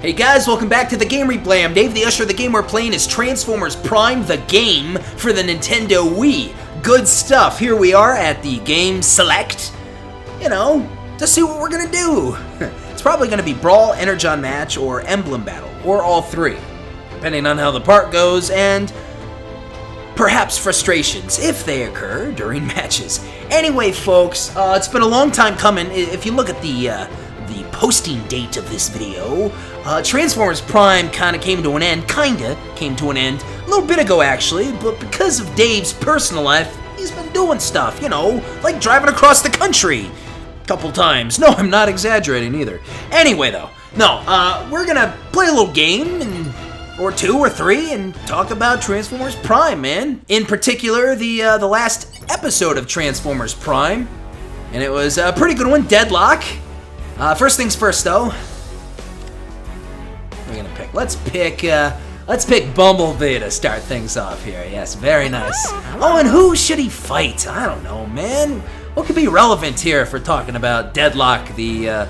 Hey guys, welcome back to the Game Replay. I'm Dave the Usher. The game we're playing is Transformers Prime, the game for the Nintendo Wii. Good stuff. Here we are at the game select, to see what we're gonna do. It's probably gonna be Brawl, Energon Match, or Emblem Battle, or all three, depending on how the part goes, and perhaps frustrations, if they occur during matches. Anyway, folks, it's been a long time coming. If you look at the posting date of this video, Transformers Prime kinda came to an end, a little bit ago actually, but because of Dave's personal life, he's been doing stuff, like driving across the country a couple times. No, I'm not exaggerating either. Anyway though, we're gonna play a little game, or two or three, and talk about Transformers Prime, man. In particular, the last episode of Transformers Prime, and it was a pretty good one, Deadlock. First things first, though. We're gonna pick. Let's pick Bumblebee to start things off here. Yes, very nice. Oh, and who should he fight? I don't know, man. What could be relevant here if we're talking about Deadlock, the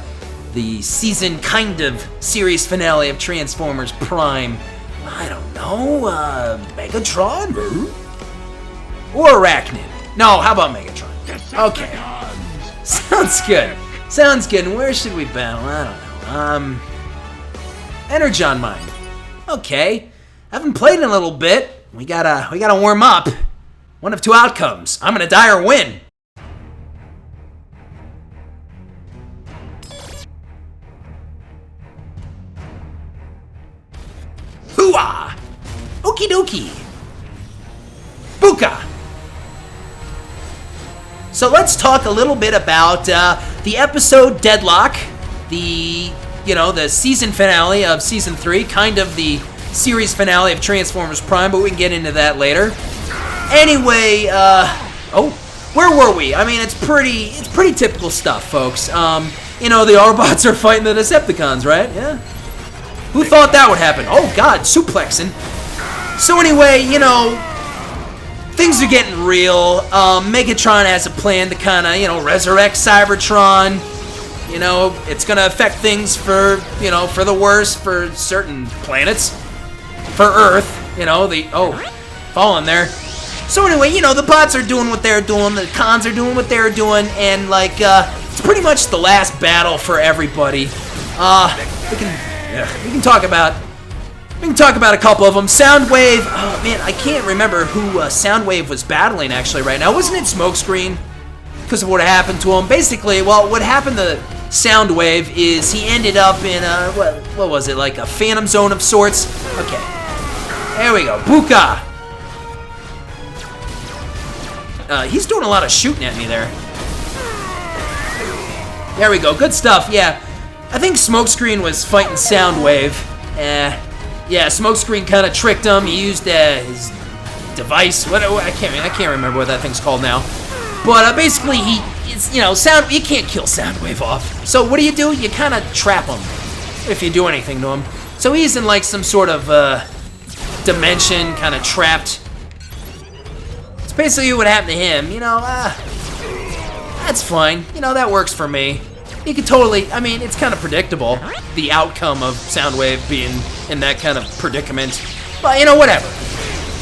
season kind of series finale of Transformers Prime? I don't know. Megatron or Arachnid? No, how about Megatron? Okay, sounds good. Sounds good. And where should we battle? I don't know. Energon Mine. Okay. Haven't played in a little bit. We gotta warm up. One of two outcomes. I'm gonna die or win. Hooah! Okie dokie. Buka! So let's talk a little bit about the episode Deadlock, the season finale of Season 3, kind of the series finale of Transformers Prime, but we can get into that later. Anyway, where were we? I mean, it's pretty typical stuff, folks. The Autobots are fighting the Decepticons, right? Yeah. Who thought that would happen? Oh God, suplexing. So anyway, things are getting real. Megatron has a plan to kind of, resurrect Cybertron. It's gonna affect things for the worse for certain planets. For Earth, falling there. So anyway, the bots are doing what they're doing, the cons are doing what they're doing, and it's pretty much the last battle for everybody. We can talk about a couple of them. Soundwave, oh man, I can't remember who Soundwave was battling actually right now. Wasn't it Smokescreen? Because of what happened to him. Basically, what happened to Soundwave is he ended up in a, what was it, like a phantom zone of sorts? Okay, there we go, Buka. He's doing a lot of shooting at me there. There we go, good stuff, yeah. I think Smokescreen was fighting Soundwave. Yeah, Smokescreen kind of tricked him. He used his device. I can't remember what that thing's called now. But basically, you can't kill Soundwave off. So what do? You kind of trap him if you do anything to him. So he's in like some sort of dimension, kind of trapped. It's basically what happened to him. That's fine. That works for me. You could totally, it's kind of predictable, the outcome of Soundwave being in that kind of predicament. But, whatever.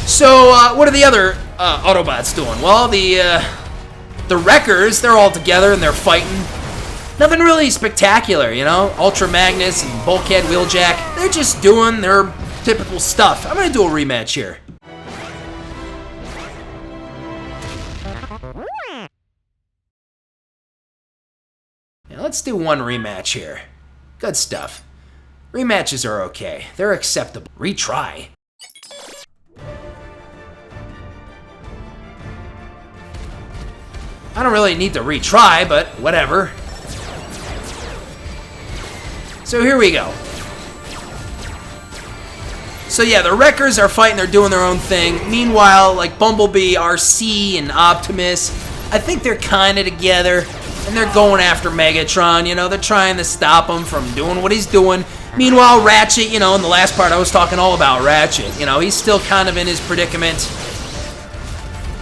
So, what are the other Autobots doing? Well, the Wreckers, they're all together and they're fighting. Nothing really spectacular, Ultra Magnus and Bulkhead Wheeljack, they're just doing their typical stuff. I'm going to do a rematch here. Let's do one rematch here. Good stuff. Rematches are okay. They're acceptable. Retry. I don't really need to retry, but whatever. So here we go. So yeah, the Wreckers are fighting, they're doing their own thing. Meanwhile, like Bumblebee, RC, and Optimus, I think they're kind of together. And they're going after Megatron, they're trying to stop him from doing what he's doing. Meanwhile, Ratchet, in the last part I was talking all about Ratchet. He's still kind of in his predicament.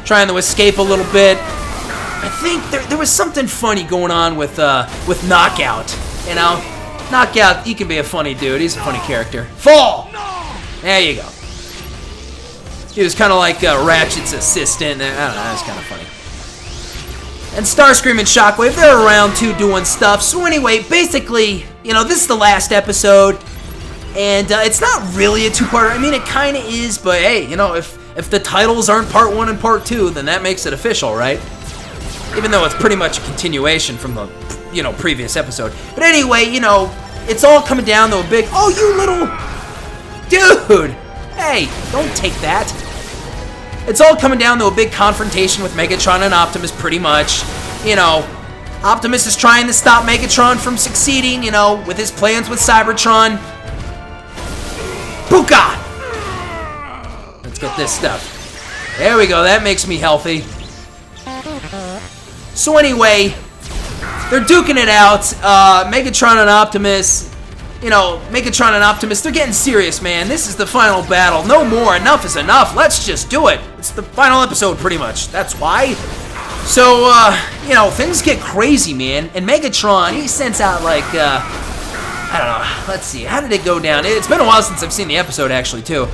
Trying to escape a little bit. I think there was something funny going on with Knockout, Knockout, he can be a funny dude. He's a funny character. Fall! There you go. He was kind of like Ratchet's assistant. I don't know, that was kind of funny. And Starscream and Shockwave, they're around too doing stuff. So anyway, basically, you know, this is the last episode. And it's not really a two-parter. I mean, it kind of is, but hey, you know, if the titles aren't part 1 and part 2, then that makes it official, right? Even though it's pretty much a continuation from the, you know, previous episode. But anyway, you know, it's all coming down to a big, oh, you little dude! Hey, don't take that. It's all coming down to a big confrontation with Megatron and Optimus, pretty much. You know, Optimus is trying to stop Megatron from succeeding, you know, with his plans with Cybertron. Puka! Let's get this stuff. There we go, that makes me healthy. So anyway, they're duking it out. Megatron and Optimus, you know, Megatron and Optimus, they're getting serious, man. This is the final battle. No more. Enough is enough. Let's just do it. It's the final episode, pretty much. That's why. So, you know, things get crazy, man. And Megatron, he sends out, like, I don't know. Let's see. How did it go down? It's been a while since I've seen the episode, actually, too.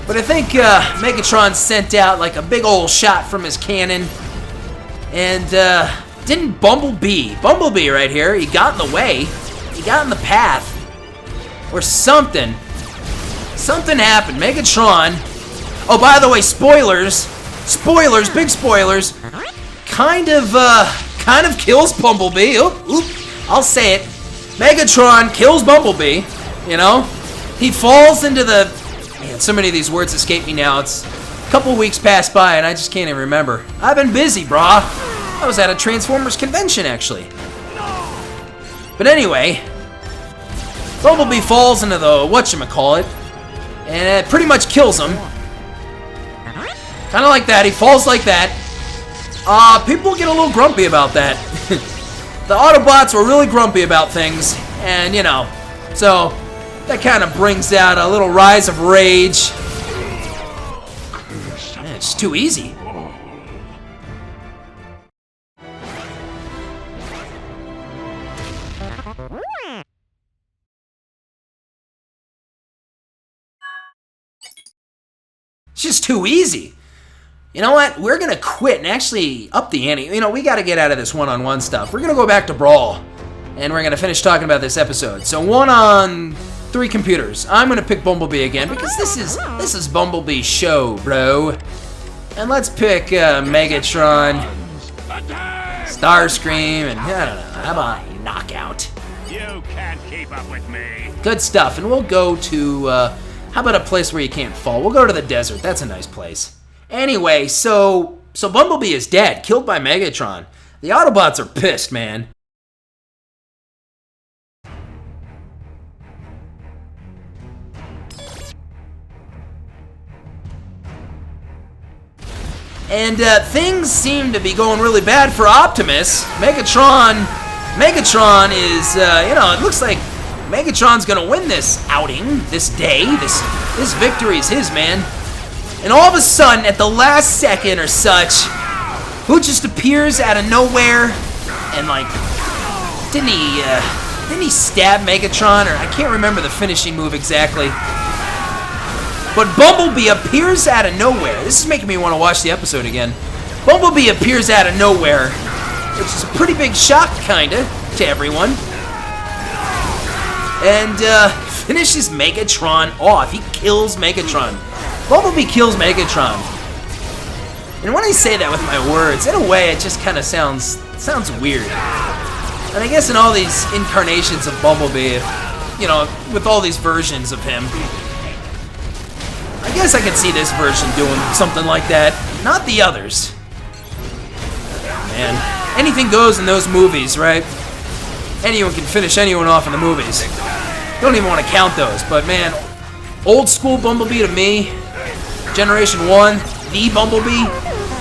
But I think Megatron sent out, like, a big old shot from his cannon. And, didn't Bumblebee right here, he got in the way. He got in the path. Or something. Something happened. Megatron. Oh, by the way, spoilers. Spoilers, big spoilers. Kind of kills Bumblebee. Oop, I'll say it. Megatron kills Bumblebee. You know? He falls into the... Man, so many of these words escape me now. It's a couple weeks passed by and I just can't even remember. I've been busy, brah. I was at a Transformers convention, actually. But anyway... Bumblebee falls into the whatchamacallit, and it pretty much kills him. Kind of like that, he falls like that. People get a little grumpy about that. The Autobots were really grumpy about things, and you know, so that kind of brings out a little rise of rage. Man, it's too easy. It's just too easy. You know what? We're going to quit and actually up the ante. You know, we got to get out of this one-on-one stuff. We're going to go back to Brawl, and we're going to finish talking about this episode. So 1 on 3 computers. I'm going to pick Bumblebee again because this is Bumblebee's show, bro. And let's pick Megatron, Starscream, and I don't know. How about Knockout? You can't keep up with me. Good stuff. And we'll go to... how about a place where you can't fall? We'll go to the desert. That's a nice place. Anyway, so Bumblebee is dead, killed by Megatron. The Autobots are pissed, man. And things seem to be going really bad for Optimus. Megatron is, you know, it looks like Megatron's gonna win this outing, this day, this victory is his, man. And all of a sudden, at the last second or such, who just appears out of nowhere and like, didn't he stab Megatron? Or I can't remember the finishing move exactly. But Bumblebee appears out of nowhere. This is making me want to watch the episode again. Bumblebee appears out of nowhere, which is a pretty big shock, kinda, to everyone. And finishes Megatron off. He kills Megatron. Bumblebee kills Megatron. And when I say that with my words, in a way, it just kind of sounds weird. And I guess in all these incarnations of Bumblebee, you know, with all these versions of him, I guess I could see this version doing something like that. Not the others. Man, anything goes in those movies, right? Anyone can finish anyone off in the movies. Don't even want to count those, but man, old school Bumblebee to me, Generation 1, the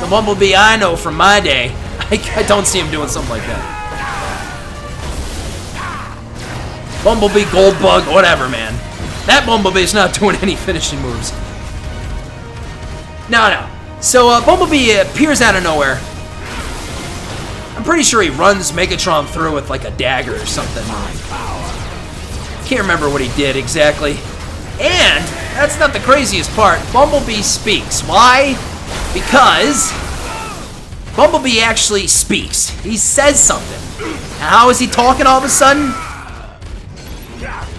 Bumblebee I know from my day, I don't see him doing something like that. Bumblebee, Goldbug, whatever, man. That Bumblebee's not doing any finishing moves. No. So Bumblebee appears out of nowhere. I'm pretty sure he runs Megatron through with like a dagger or something. Can't remember what he did exactly. And that's not the craziest part. Bumblebee speaks. Why? Because Bumblebee actually speaks. He says something. Now, how is he talking all of a sudden?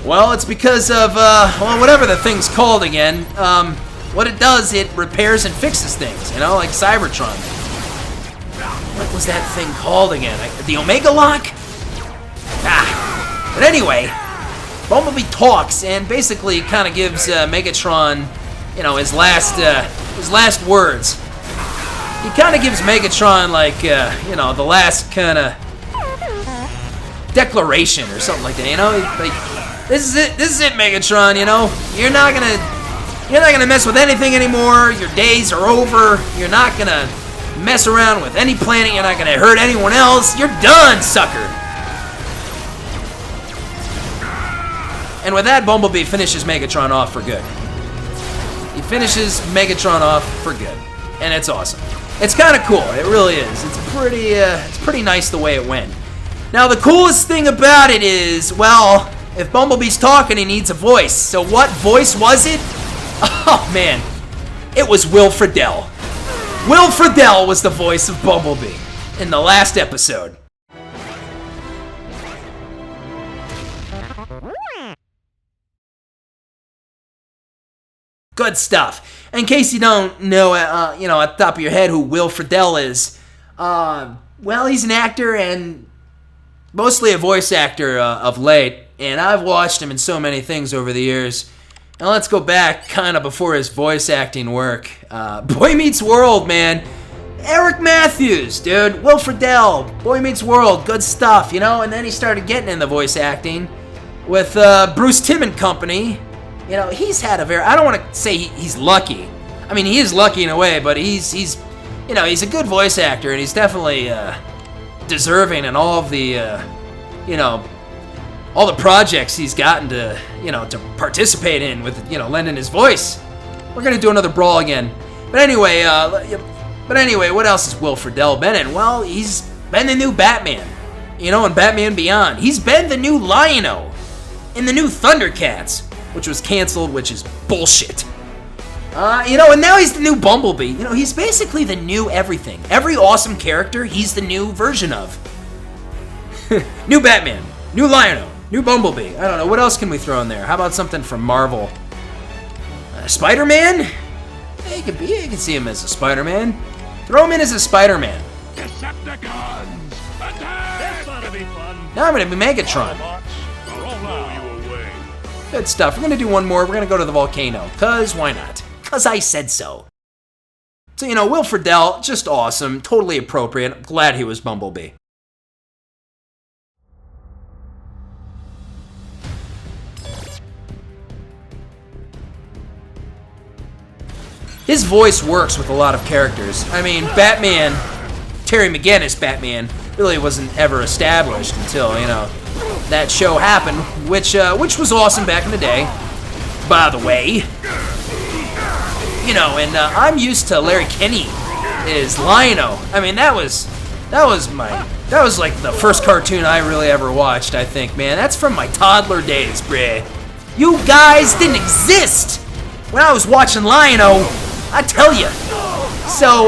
Well, it's because of, well, whatever the thing's called again. What it does, it repairs and fixes things, you know, like Cybertron. What was that thing called again? The Omega Lock? But anyway, Bumblebee talks and basically kind of gives Megatron, you know, his last words. He kind of gives Megatron like, you know, the last kind of declaration or something like that. You know, like, this is it, Megatron. You know, you're not gonna mess with anything anymore. Your days are over. You're not gonna mess around with any planet. You're not gonna hurt anyone else. You're done, sucker. And with that, Bumblebee finishes Megatron off for good. He finishes Megatron off for good, and it's awesome. It's kind of cool. It really is. It's pretty nice the way it went. Now, the coolest thing about it is, well, if Bumblebee's talking, he needs a voice. So what voice was it? Oh, man. It was Will Friedle. Will Friedle was the voice of Bumblebee in the last episode. Good stuff. In case you don't know, you know, at the top of your head who Will Friedle is, well, he's an actor and mostly a voice actor of late, and I've watched him in so many things over the years. Now let's go back kind of before his voice acting work. Boy Meets World, man. Eric Matthews, dude. Will Friedle, Boy Meets World, good stuff, you know? And then he started getting into voice acting with Bruce Timm and Company. You know, he's had a very, I don't want to say he's lucky. I mean, he is lucky in a way, but he's you know, he's a good voice actor, and he's definitely deserving in all of the, you know, all the projects he's gotten to, you know, to participate in with, you know, lending his voice. We're gonna do another brawl again. But anyway, what else has Will Friedle been in? Well, he's been the new Batman, you know, in Batman Beyond. He's been the new Lion-O in the new Thundercats, which was canceled, which is bullshit. You know, and now he's the new Bumblebee. You know, he's basically the new everything. Every awesome character, he's the new version of. New Batman, new Lion-O, new Bumblebee. I don't know, what else can we throw in there? How about something from Marvel? Spider-Man? Yeah, you can see him as a Spider-Man. Throw him in as a Spider-Man. Decepticons! Attack! This ought to be fun. Now I'm gonna be Megatron. I'll blow you away. Good stuff. We're gonna do one more. We're gonna go to the volcano. Cause why not? Cause I said so. So, you know, Will Friedle, just awesome. Totally appropriate. I'm glad he was Bumblebee. His voice works with a lot of characters. I mean, Batman, Terry McGinnis Batman, really wasn't ever established until, you know, that show happened, which was awesome back in the day, by the way. You know, and I'm used to Larry Kinney as Lion-O. I mean, that was like the first cartoon I really ever watched, I think, man. That's from my toddler days, bruh. You guys didn't exist when I was watching Lion-O, I tell you. So,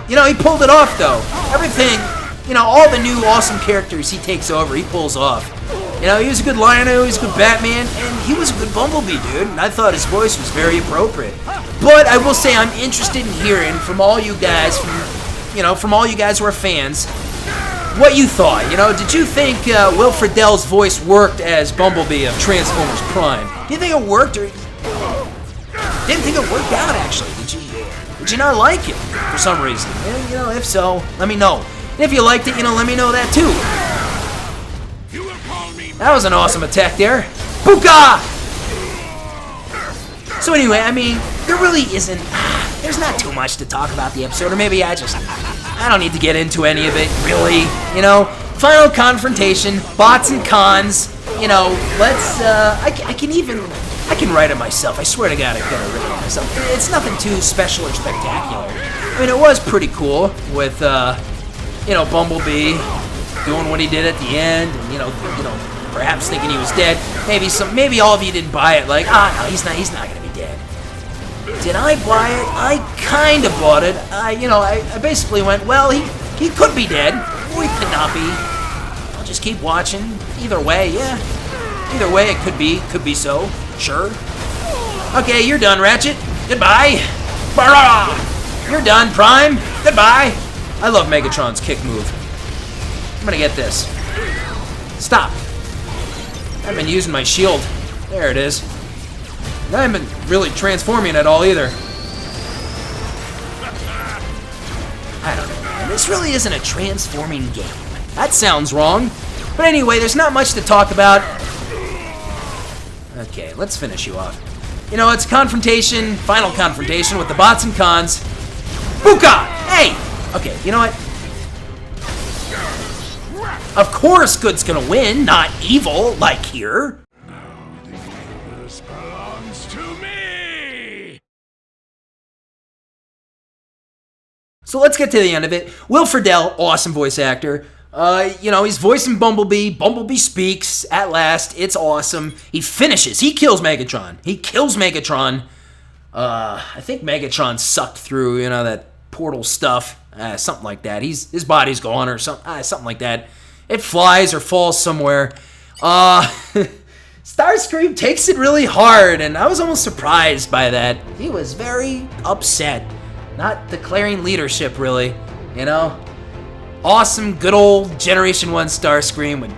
you know, he pulled it off, though. Everything, you know, all the new awesome characters he takes over, he pulls off. You know, he was a good Lion-O, he was a good Batman, and he was a good Bumblebee, dude. And I thought his voice was very appropriate. But I will say I'm interested in hearing from all you guys, from all you guys who are fans, what you thought. You know, did you think Will Friedle's voice worked as Bumblebee of Transformers Prime? Do you think it worked, or didn't think it worked out, actually? Did you not like it for some reason? And, you know, if so, let me know. And if you liked it, you know, let me know that too. That was an awesome attack there. Booka! So anyway, I mean, there really isn't, there's not too much to talk about the episode, or maybe I don't need to get into any of it, really, you know? Final confrontation, bots and cons, you know, let's, I can write it myself. I swear to God, I could have written it myself. It's nothing too special or spectacular. I mean, it was pretty cool with, you know, Bumblebee doing what he did at the end, and, you know, perhaps thinking he was dead. Maybe all of you didn't buy it. Like, no, he's not gonna be dead. Did I buy it? I kind of bought it. I basically went, well, he could be dead, or he could not be. I'll just keep watching. Either way, yeah. Either way, it could be so. Sure. Okay, you're done, Ratchet. Goodbye. Barra! You're done, Prime. Goodbye. I love Megatron's kick move. I'm gonna get this. Stop. I've been using my shield. There it is. I haven't been really transforming at all either. I don't know, man. This really isn't a transforming game. That sounds wrong. But anyway, there's not much to talk about. Okay, let's finish you off. You know, it's confrontation, final confrontation with the bots and cons. Buka! Hey! Okay, you know what? Of course good's gonna win, not evil, like here. This belongs to me! So let's get to the end of it. Will Friedle, awesome voice actor. He's voicing Bumblebee. Bumblebee speaks at last. It's awesome. He finishes. He kills Megatron. I think Megatron sucked through, that portal stuff. Something like that. His body's gone or something like that. It flies or falls somewhere. Starscream takes it really hard, and I was almost surprised by that. He was very upset. Not declaring leadership, really, Awesome, good old Generation 1 Starscream would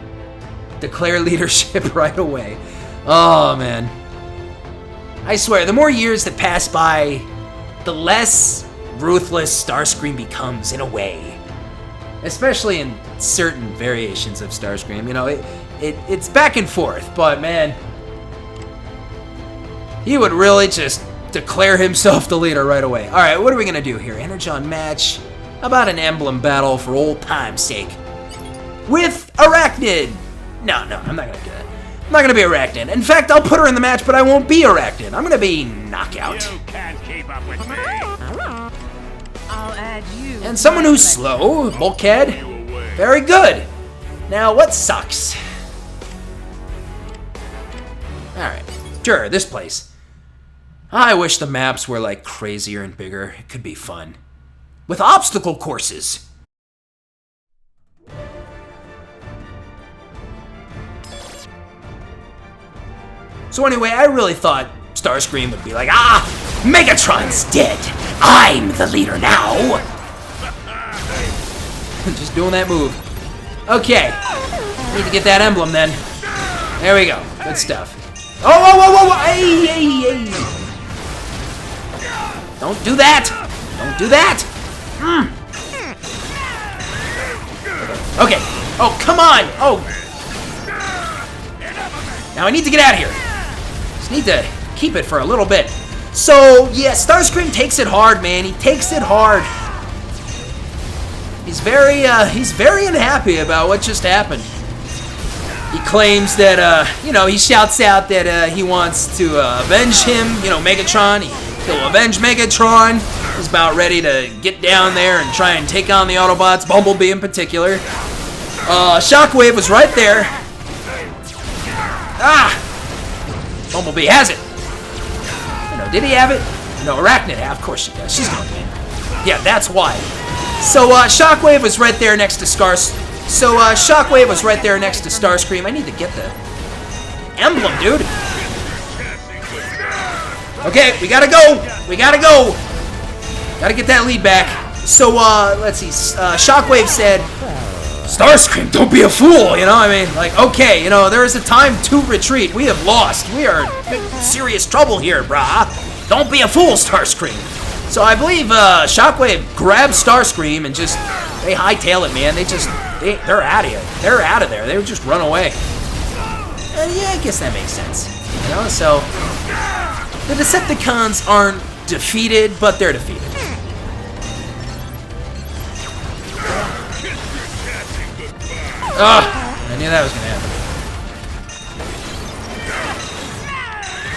declare leadership right away. Oh, man. I swear, the more years that pass by, the less ruthless Starscream becomes, in a way. Especially in certain variations of Starscream. It's back and forth, but, man, he would really just declare himself the leader right away. All right, what are we going to do here? Energon match. How about an emblem battle for old time's sake? With Arachnid! No, I'm not going to do that. I'm not going to be Arachnid. In fact, I'll put her in the match, but I won't be Arachnid. I'm going to be Knockout. You can't keep up with me! I'll add you. And someone who's slow, Bulkhead. Very good. Now, what sucks? Alright, sure, this place. I wish the maps were, like, crazier and bigger. It could be fun. With obstacle courses. So anyway, I really thought Starscream would be like, Megatron's dead. I'm the leader now. Just doing that move. Okay, need to get that emblem then. There we go. Good stuff. Oh, hey. Don't do that. Don't do that. Okay. Oh, come on. Oh. Now I need to get out of here. Just need to keep it for a little bit. So, yeah, Starscream takes it hard, man. He takes it hard. He's very unhappy about what just happened. He claims that, he shouts out that he wants to avenge him. Megatron. He'll avenge Megatron. He's about ready to get down there and try and take on the Autobots, Bumblebee in particular. Shockwave was right there. Bumblebee has it. Did he have it? No, Arachnid, of course she does. She's gonna win. Yeah, that's why. So, Shockwave was right there next to Shockwave was right there next to Starscream. I need to get the emblem, dude. Okay, we gotta go. Gotta get that lead back. So, let's see. Shockwave said, Starscream, don't be a fool, okay, there is a time to retreat. We have lost. We are in serious trouble here, brah. Don't be a fool, Starscream. So I believe Shockwave grabs Starscream and just, they hightail it, man. They're out of here. They're out of there. They would just run away. And yeah, I guess that makes sense. So the Decepticons aren't defeated, but they're defeated. I knew that was gonna happen.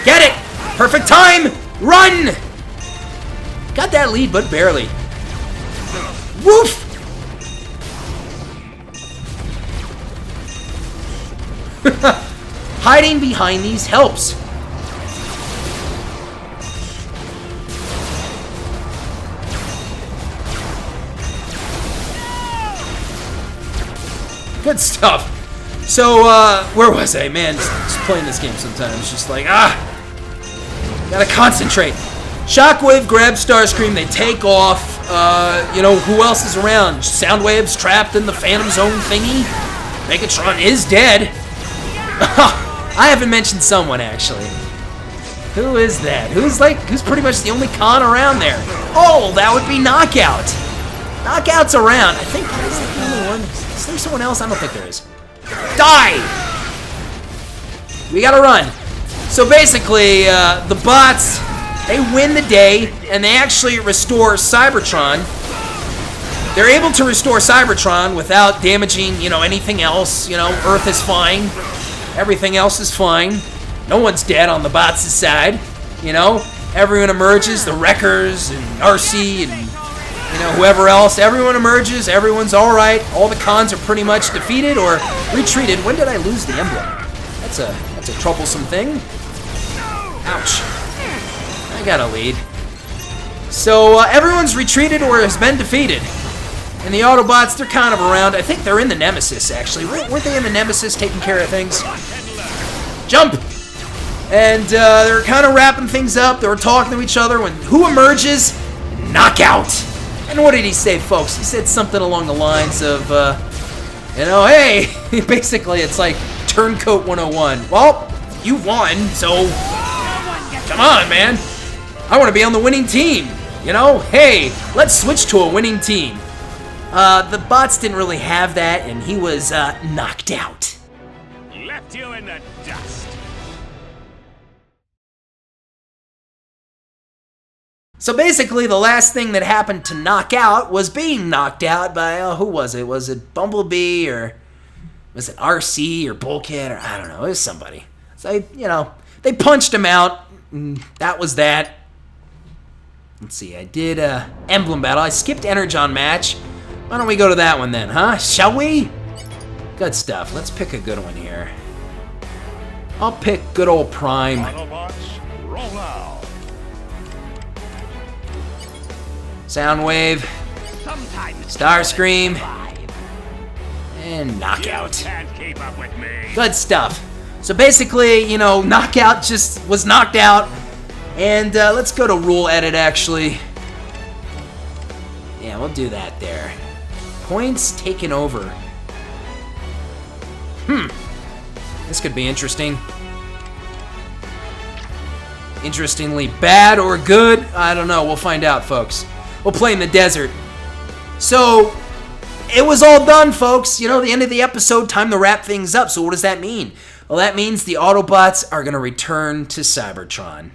Get it! Perfect time! Run! Got that lead, but barely. Woof! Hiding behind these helps. Good stuff. So, where was I? Man, just playing this game sometimes. Just like, gotta concentrate. Shockwave grabs Starscream, they take off. You know, who else is around? Soundwave's trapped in the Phantom Zone thingy. Megatron is dead. I haven't mentioned someone, actually. Who is that? Who's pretty much the only con around there? Oh, that would be Knockout. Knockout's around. I think, is that the only one? Is there someone else? I don't think there is. Die! We gotta run. So basically, the bots, they win the day, and they actually restore Cybertron. They're able to restore Cybertron without damaging, you know, anything else. You know, Earth is fine. Everything else is fine. No one's dead on the bots' side. You know, everyone emerges, the Wreckers and RC and, you know, whoever else. Everyone emerges, everyone's alright. All the cons are pretty much defeated or retreated. When did I lose the emblem? That's a troublesome thing. Ouch. I got a lead. So, everyone's retreated or has been defeated. And the Autobots, they're kind of around. I think they're in the Nemesis, actually. Weren't they in the Nemesis taking care of things? Jump! And they're kind of wrapping things up. They were talking to each other when who emerges? Knockout! And what did he say, folks? He said something along the lines of, you know, hey, basically it's like Turncoat 101. Well, you won, so come on, man. I want to be on the winning team. You know, hey, let's switch to a winning team. The bots didn't really have that, and he was knocked out. Left you in the dust. So basically, the last thing that happened to Knockout was being knocked out by, who was it? Was it Bumblebee, or was it RC, or Bulkhead, or I don't know, it was somebody. So, you know, they punched him out, and that was that. Let's see, I did Emblem Battle. I skipped Energon Match. Why don't we go to that one then, huh? Shall we? Good stuff. Let's pick a good one here. I'll pick good old Prime. Autobots, roll out. Soundwave. Starscream. And Knockout. Can't keep up with me. Good stuff. So basically, you know, Knockout just was knocked out. And let's go to Rule Edit, actually. Yeah, we'll do that there. Points taken over. This could be interesting. Interestingly bad or good? I don't know. We'll find out, folks. We'll play in the desert. So, it was all done, folks. You know, the end of the episode, time to wrap things up. So what does that mean? Well, that means the Autobots are going to return to Cybertron.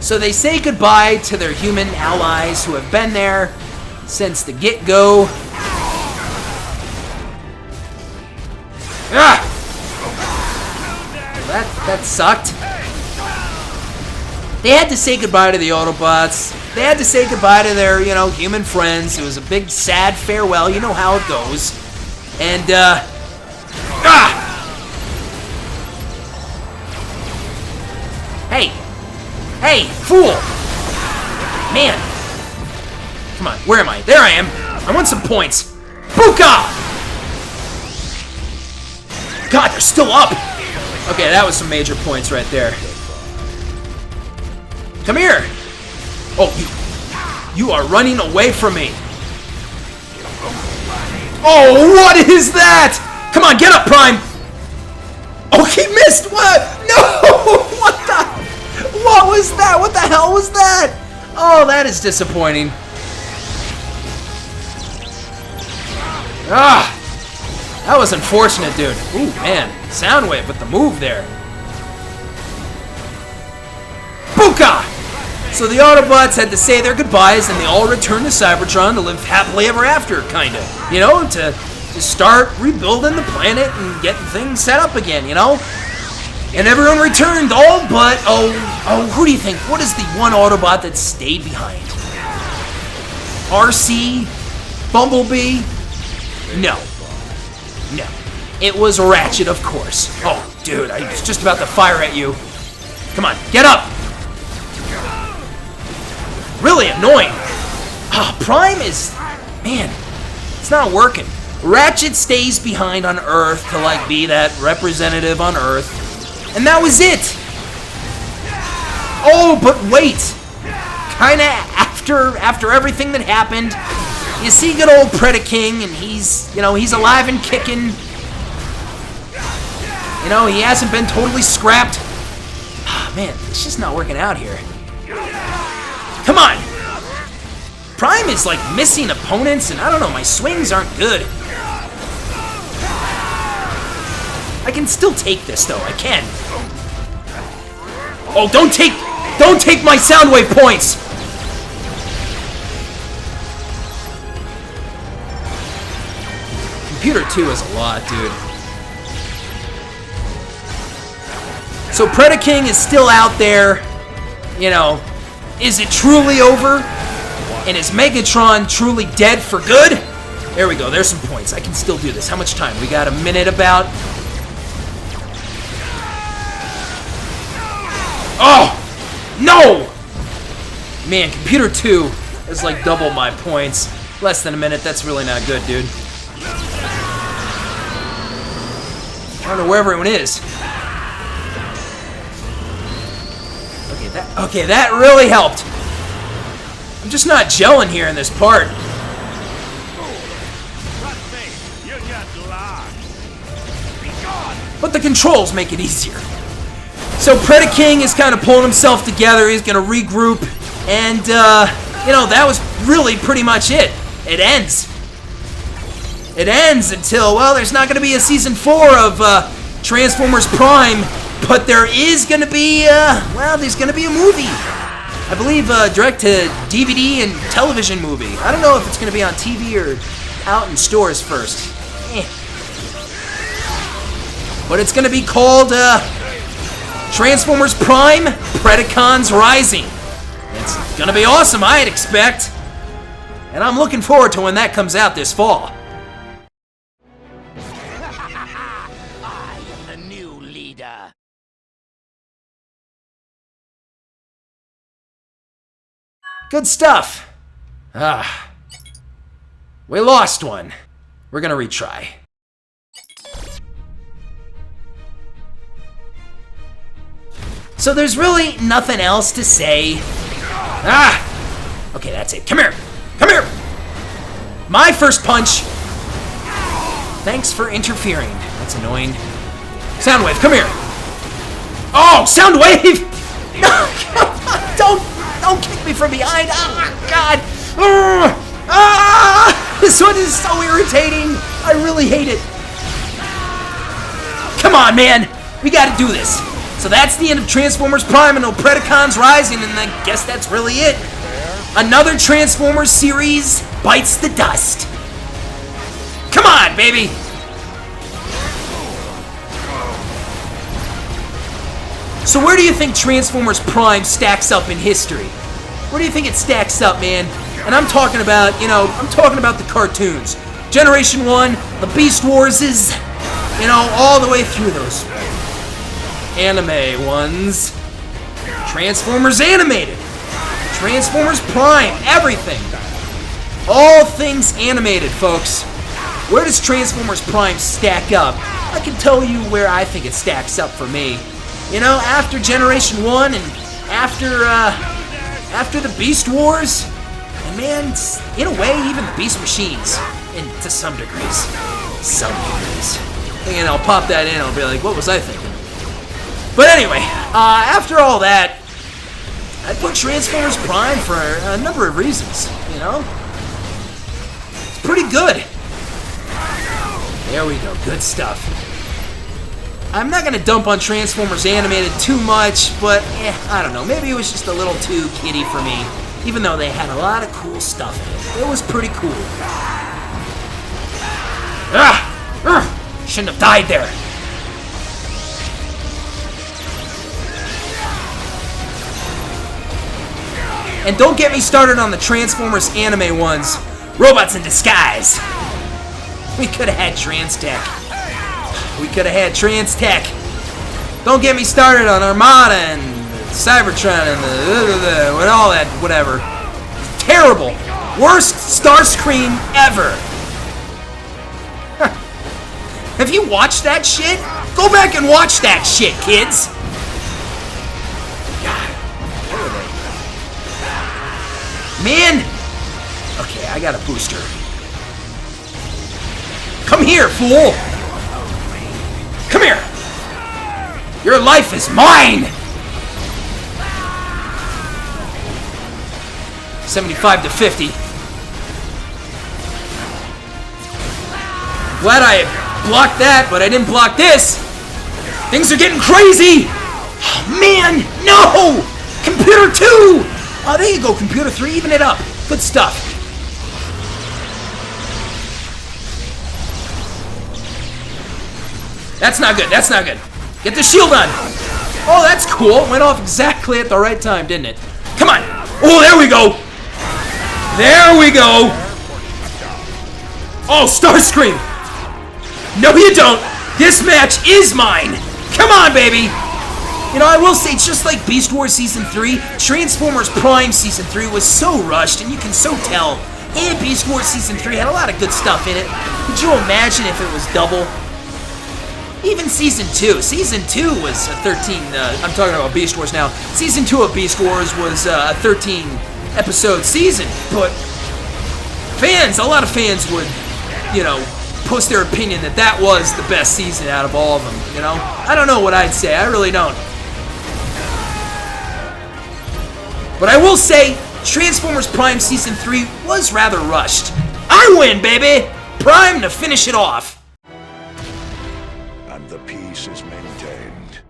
So they say goodbye to their human allies who have been there since the get-go. Ah! That sucked. They had to say goodbye to the Autobots. They had to say goodbye to their, you know, human friends. It was a big, sad farewell. You know how it goes. And, Hey! Hey, fool! Man! Come on, where am I? There I am! I want some points! Buka! God, they're still up! Okay, that was some major points right there. Come here! Oh, you are running away from me! Oh, what is that? Come on, get up, Prime! Oh, he missed! What? No! What the? What was that? What the hell was that? Oh, that is disappointing. Ah! That was unfortunate, dude. Ooh, man. Soundwave with the move there. Buka! So the Autobots had to say their goodbyes, and they all returned to Cybertron to live happily ever after, kinda. You know, to start rebuilding the planet and getting things set up again, you know? And everyone returned, all but, who do you think? What is the one Autobot that stayed behind? RC? Bumblebee? No. No. It was Ratchet, of course. Oh, dude, I was just about to fire at you. Come on, get up! Really annoying. Prime is... Man, it's not working. Ratchet stays behind on Earth to, like, be that representative on Earth. And that was it! Oh, but wait! Kinda after everything that happened, you see good old Predaking, and he's, you know, he's alive and kicking. You know, he hasn't been totally scrapped. Man, it's just not working out here. Come on! Prime is, like, missing opponents, and I don't know, my swings aren't good. I can still take this, though. I can. Oh, don't take my Soundwave points! Computer 2 is a lot, dude. So Predaking is still out there. You know, is it truly over? And is Megatron truly dead for good? There we go, there's some points. I can still do this. How much time? We got a minute about. Oh! No! Man, Computer 2 is like double my points. Less than a minute, that's really not good, dude. I don't know where everyone is. Okay, that really helped. I'm just not gelling here in this part. But the controls make it easier. So Predaking is kind of pulling himself together. He's going to regroup. And, you know, that was really pretty much it. It ends. It ends until, well, there's not going to be a Season 4 of Transformers Prime. But there is going to be, well, there's going to be a movie. I believe direct-to-DVD and television movie. I don't know if it's going to be on TV or out in stores first. But it's going to be called Transformers Prime Predacons Rising. It's going to be awesome, I'd expect. And I'm looking forward to when that comes out this fall. I am the new leader. Good stuff. We lost one. We're gonna retry. So there's really nothing else to say. Okay, that's it. Come here. Come here. My first punch. Thanks for interfering. That's annoying. Soundwave, come here. Oh, Soundwave! No, come on, don't kick me from behind. Oh, God. This one is so irritating. I really hate it. Come on, man. We gotta do this. So that's the end of Transformers Prime and no Predacons Rising, and I guess that's really it. Another Transformers series bites the dust. Come on, baby. So where do you think Transformers Prime stacks up in history? Where do you think it stacks up, man? And I'm talking about, you know, I'm talking about the cartoons. Generation 1, the Beast Warses, you know, all the way through those anime ones. Transformers Animated. Transformers Prime, everything. All things animated, folks. Where does Transformers Prime stack up? I can tell you where I think it stacks up for me. You know, after Generation 1 and after the Beast Wars, and man, in a way, even the Beast Machines, and to some degrees. Some degrees. And I'll pop that in, I'll be like, what was I thinking? But anyway, after all that, I put Transformers Prime for a number of reasons, you know? It's pretty good. There we go, good stuff. I'm not gonna dump on Transformers Animated too much, but I don't know, maybe it was just a little too kiddie for me, even though they had a lot of cool stuff in it. It was pretty cool. Shouldn't have died there. And don't get me started on the Transformers anime ones. Robots in disguise. We could have had Trans Tech. We could have had Trans Tech. Don't get me started on Armada and Cybertron and and all that, whatever. Terrible. Worst Starscream ever. Have you watched that shit? Go back and watch that shit, kids. God, where are they? Man. Okay, I got a booster. Come here, fool. Come here. Your life is mine. 75 to 50. Glad I blocked that, but I didn't block this. Things are getting crazy. Oh, man, no! Computer 2! Oh, there you go, Computer 3, even it up. Good stuff. That's not good, that's not good. Get the shield on. Oh, that's cool. Went off exactly at the right time, didn't it? Come on. Oh, there we go. There we go. Oh, Starscream. No, you don't. This match is mine. Come on, baby. You know, I will say, just like Beast Wars Season 3, Transformers Prime Season 3 was so rushed, and you can so tell. And Beast Wars Season 3 had a lot of good stuff in it. Could you imagine if it was double? Even Season 2. Season 2 was a 13, I'm talking about Beast Wars now. Season 2 of Beast Wars was a 13-episode season, but fans, a lot of fans would, you know, post their opinion that that was the best season out of all of them, you know? I don't know what I'd say, I really don't. But I will say, Transformers Prime Season 3 was rather rushed. I win, baby! Prime to finish it off. And the peace is maintained.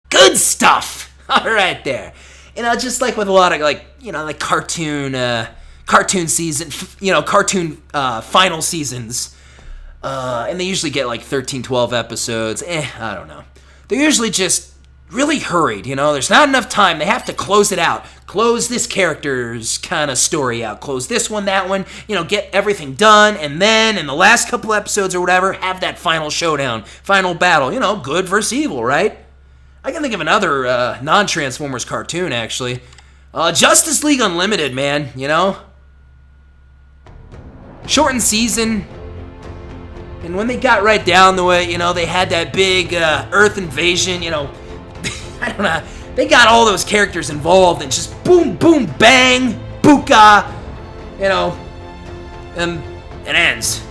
Good stuff! Alright there. You know, just like with a lot of, like, you know, like cartoon season, you know, cartoon final seasons. And they usually get like 13, 12 episodes. I don't know. They're usually just really hurried, you know? There's not enough time. They have to close it out. Close this character's kind of story out. Close this one, that one. You know, get everything done. And then, in the last couple episodes or whatever, have that final showdown. Final battle. You know, good versus evil, right? I can think of another non-Transformers cartoon, actually. Justice League Unlimited, man, you know? Shortened season. And when they got right down to it, you know, they had that big Earth invasion, you know. I don't know. They got all those characters involved and just boom, boom, bang, buka, you know. And it ends.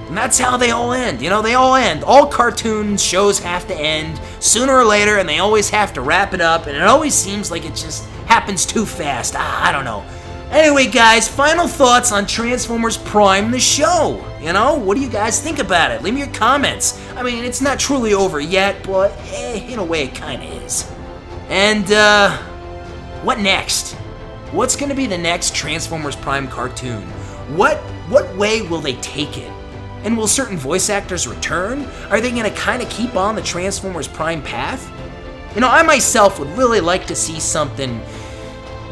And that's how they all end. You know, they all end. All cartoon shows have to end sooner or later, and they always have to wrap it up, and it always seems like it just happens too fast. I don't know. Anyway, guys, final thoughts on Transformers Prime, the show. You know, what do you guys think about it? Leave me your comments. I mean, it's not truly over yet, but in a way it kind of is. And, what next? What's going to be the next Transformers Prime cartoon? What way will they take it? And will certain voice actors return? Are they going to kind of keep on the Transformers Prime path? You know, I myself would really like to see something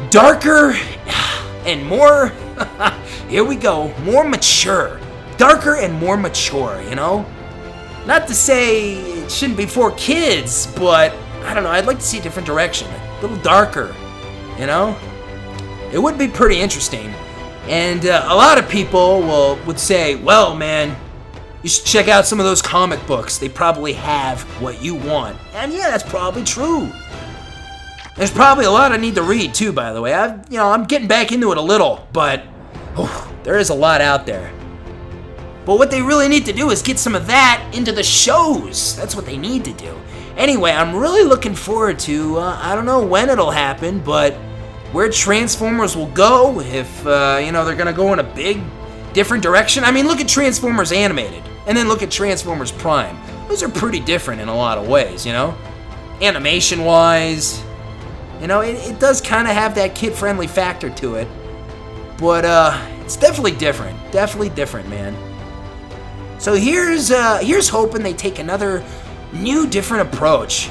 darker and more, here we go, more mature. Darker and more mature, you know? Not to say it shouldn't be for kids, but I don't know, I'd like to see a different direction. A little darker, you know? It would be pretty interesting. And a lot of people would say, well, man, you should check out some of those comic books. They probably have what you want. And yeah, that's probably true. There's probably a lot I need to read too, by the way. I'm getting back into it a little, but there is a lot out there. But what they really need to do is get some of that into the shows. That's what they need to do. Anyway, I'm really looking forward to, I don't know when it'll happen, but where Transformers will go, if, they're going to go in a big, different direction. I mean, look at Transformers Animated, and then look at Transformers Prime. Those are pretty different in a lot of ways, you know? Animation-wise, you know, it does kind of have that kid-friendly factor to it. But, it's definitely different. Definitely different, man. So here's hoping they take another New, different approach.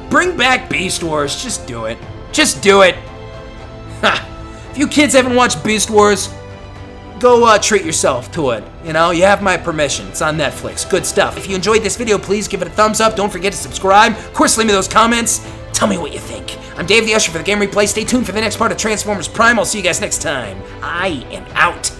Bring back Beast Wars. Just do it. Just do it. Ha! If you kids haven't watched Beast Wars, go treat yourself to it. You know, you have my permission. It's on Netflix. Good stuff. If you enjoyed this video, please give it a thumbs up. Don't forget to subscribe. Of course, leave me those comments. Tell me what you think. I'm Dave the Usher for the Game Replay. Stay tuned for the next part of Transformers Prime. I'll see you guys next time. I am out.